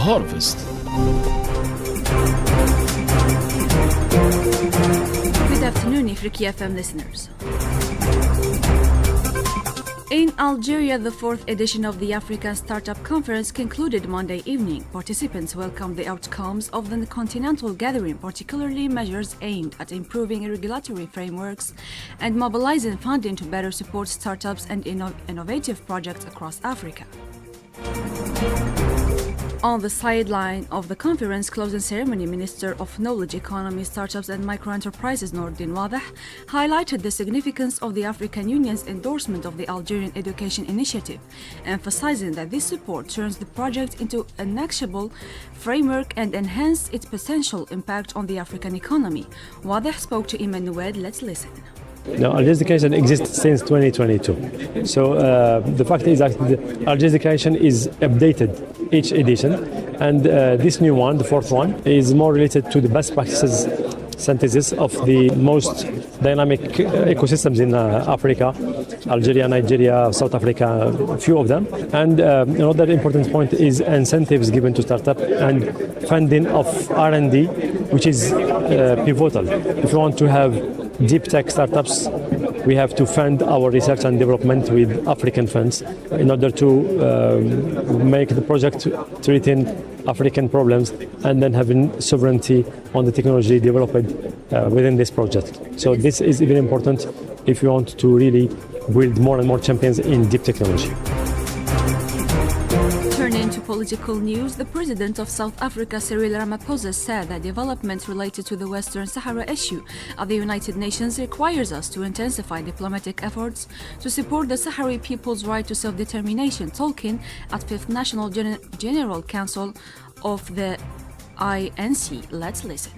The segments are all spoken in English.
Harvest. Good afternoon, Africa FM listeners. In Algeria, the fourth edition of the African Startup Conference concluded Monday evening. Participants welcomed the outcomes of the continental gathering, particularly measures aimed at improving regulatory frameworks and mobilizing funding to better support startups and innovative projects across Africa. On the sideline of the conference closing ceremony, Minister of Knowledge, Economy, Startups and Microenterprises Nordin Wadeh highlighted the significance of the African Union's endorsement of the Algerian Education Initiative, emphasizing that this support turns the project into an actionable framework and enhances its potential impact on the African economy. Wadeh spoke to Emmanuel. Let's listen. Now, Algiers Education exists since 2022. So the fact is that Algiers Education is updated each edition, and this new one, the fourth one, is more related to the best practices synthesis of the most dynamic ecosystems in Africa, Algeria, Nigeria, South Africa, a few of them. And another important point is incentives given to startup and funding of R&D, which is pivotal. If you want to have deep tech startups, we have to fund our research and development with African funds in order to make the project treating African problems and then having sovereignty on the technology developed within this project. So this is even important if you want to really build more and more champions in deep technology. Turning to political news, the president of South Africa, Cyril Ramaphosa, said that developments related to the Western Sahara issue at the United Nations requires us to intensify diplomatic efforts to support the Sahrawi people's right to self-determination, talking at 5th National General Council of the INC. Let's listen.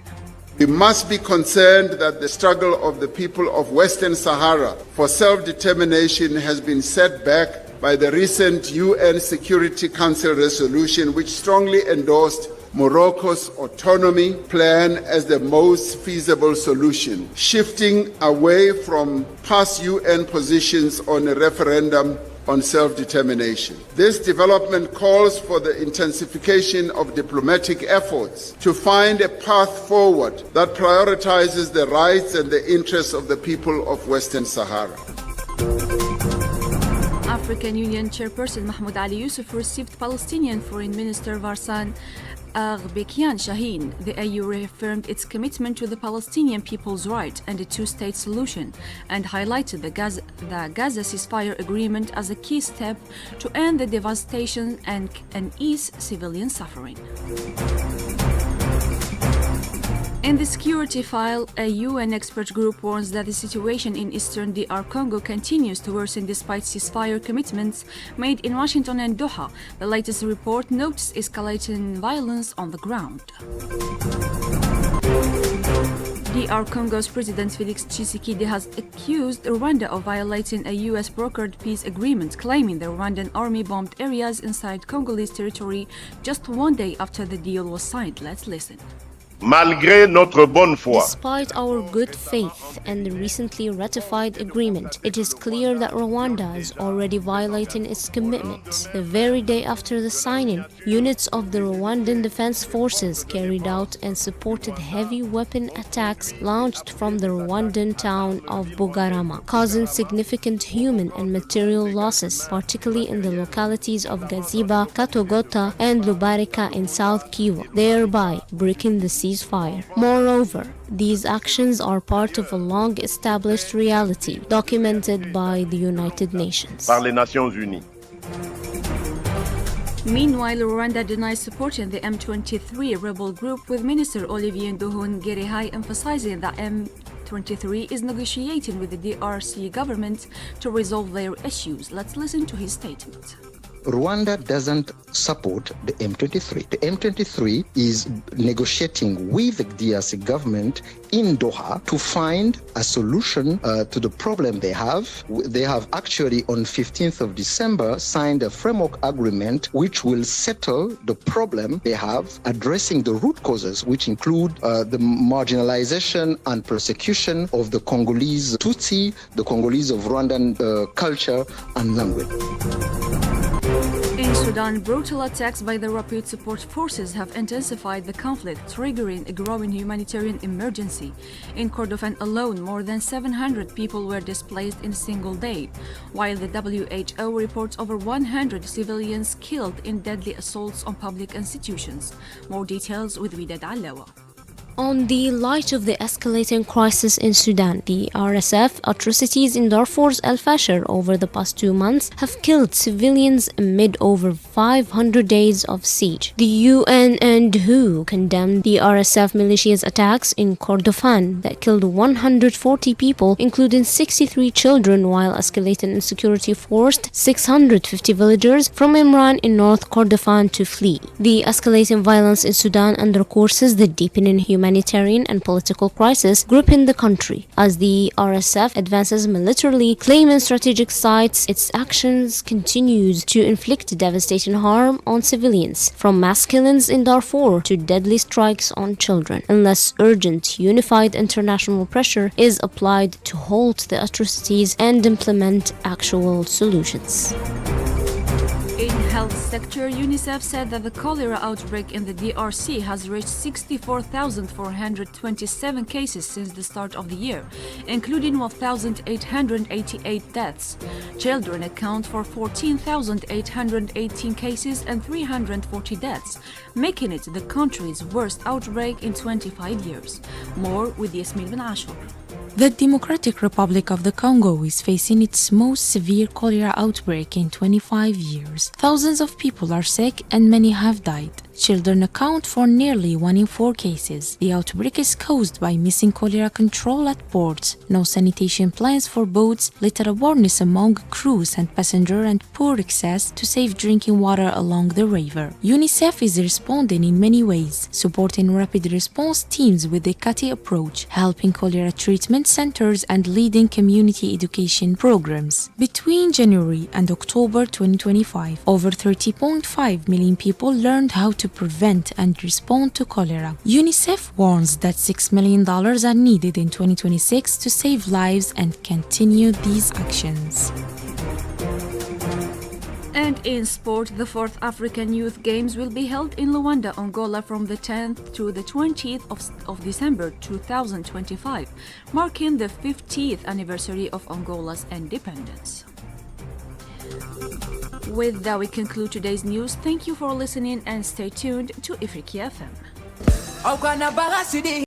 We must be concerned that the struggle of the people of Western Sahara for self-determination has been set back by the recent UN Security Council resolution, which strongly endorsed Morocco's autonomy plan as the most feasible solution, shifting away from past UN positions on a referendum on self-determination. This development calls for the intensification of diplomatic efforts to find a path forward that prioritizes the rights and the interests of the people of Western Sahara. African Union Chairperson Mahmoud Ali Yusuf received Palestinian Foreign Minister Varsan Agbekian Shaheen. The AU reaffirmed its commitment to the Palestinian people's right and a two-state solution and highlighted the Gaza ceasefire agreement as a key step to end the devastation and ease civilian suffering. In the security file, a UN expert group warns that the situation in eastern DR Congo continues to worsen despite ceasefire commitments made in Washington and Doha. The latest report notes escalating violence on the ground. DR Congo's President Felix Tshisekedi has accused Rwanda of violating a US-brokered peace agreement, claiming the Rwandan army bombed areas inside Congolese territory just one day after the deal was signed. Let's listen. Malgré notre bonne foi. Despite our good faith and the recently ratified agreement, it is clear that Rwanda is already violating its commitments. The very day after the signing, units of the Rwandan Defense Forces carried out and supported heavy weapon attacks launched from the Rwandan town of Bugarama, causing significant human and material losses, particularly in the localities of Gaziba, Katogota, and Lubarika in South Kivu, thereby breaking the ceasefire. Moreover, these actions are part of a long-established reality documented by the United Nations. Par les Nations Unies. Meanwhile, Rwanda denies supporting the M23 rebel group, with Minister Olivier Nduhungirehe emphasizing that M23 is negotiating with the DRC government to resolve their issues. Let's listen to his statement. Rwanda doesn't support the M23. The M23 is negotiating with the DRC government in Doha to find a solution to the problem they have. They have actually on 15th of December signed a framework agreement which will settle the problem they have, addressing the root causes, which include the marginalization and persecution of the Congolese Tutsi, the Congolese of Rwandan culture and language. In Sudan, brutal attacks by the Rapid Support Forces have intensified the conflict, triggering a growing humanitarian emergency. In Kordofan alone, more than 700 people were displaced in a single day, while the WHO reports over 100 civilians killed in deadly assaults on public institutions. More details with Widad Allawa. On the light of the escalating crisis in Sudan, the RSF atrocities in Darfur's Al Fasher over the past 2 months have killed civilians amid over 500 days of siege. The UN and WHO condemned the RSF militia's attacks in Kordofan that killed 140 people, including 63 children, while escalating insecurity forced 650 villagers from Imran in North Kordofan to flee. The escalating violence in Sudan underscores the deepening humanitarian and political crisis gripping the country. As the RSF advances militarily, claiming strategic sites, its actions continues to inflict devastating harm on civilians, from mass killings in Darfur to deadly strikes on children, unless urgent, unified international pressure is applied to halt the atrocities and implement actual solutions. In health sector, UNICEF said that the cholera outbreak in the DRC has reached 64,427 cases since the start of the year, including 1,888 deaths. Children account for 14,818 cases and 340 deaths, making it the country's worst outbreak in 25 years. More with Yasmin Ben Ashur. The Democratic Republic of the Congo is facing its most severe cholera outbreak in 25 years. Thousands of people are sick and many have died. Children account for nearly 1 in 4 cases. The outbreak is caused by missing cholera control at ports, no sanitation plans for boats, little awareness among crews and passengers, and poor access to safe drinking water along the river. UNICEF is responding in many ways, supporting rapid response teams with the CATI approach, helping cholera treatment centers and leading community education programs. Between January and October 2025, over 30.5 million people learned how to prevent and respond to cholera. UNICEF warns that $6 million are needed in 2026 to save lives and continue these actions. And in sport, the 4th African Youth Games will be held in Luanda, Angola from the 10th to the 20th of December 2025, marking the 50th anniversary of Angola's independence. With that, we conclude today's news. Thank you for listening and stay tuned to Ifriqiya FM.